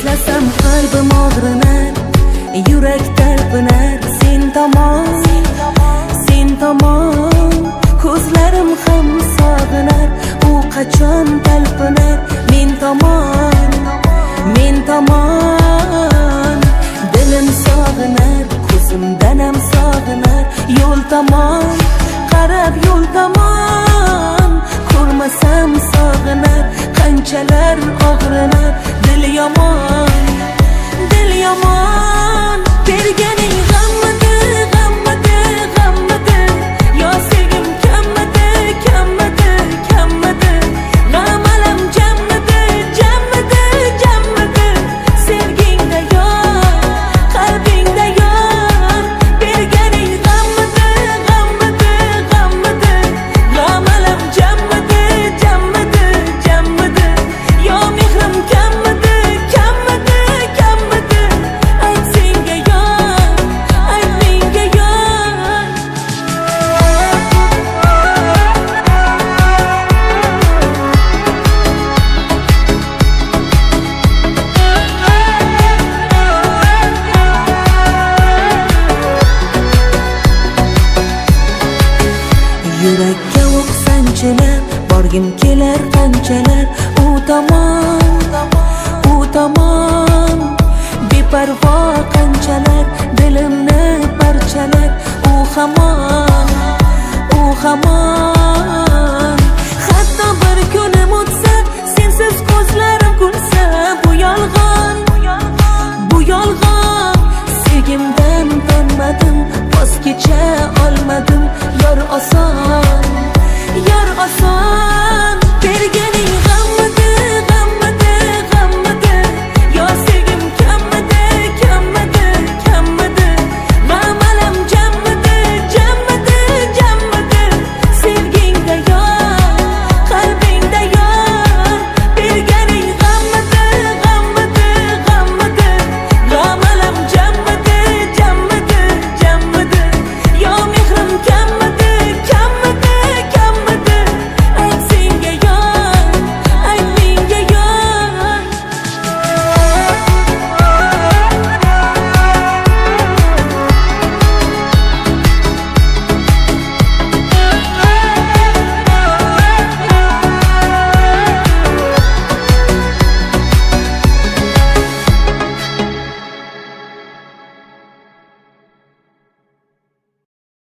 Eslasam qalbim og'rinar, yurak talpinar. Sen tomon ko'zlarim ham sog'inar. U qachon talpinar men tomon. Dilim sog'inar, ko'zimdan ham sog'inar. Yo'l tomon qarab, yo'l tomon ko'rmasam sog'inar. Qanchalar og'rinar, dil yomon berganing g'ammidi, yo sevgim kammidi, g'am alam jammidi, sevgingda yor, qalbingda yor. Berganing g'ammidi, g'am alam jammidi, yo mehrim kammidi, ayt senga yor, ayt menga yor. Yurakka o'q sanchilab, borgim kelar qanchalar. U tomon beparvo qanchalar, dilimni parchalar. U hamon hatto bir kunim o'tsa, sensiz ko'zlarim kulsa. Bu yolg'on sevgimdan tonmadim, voz kecha olmadim. Yor oson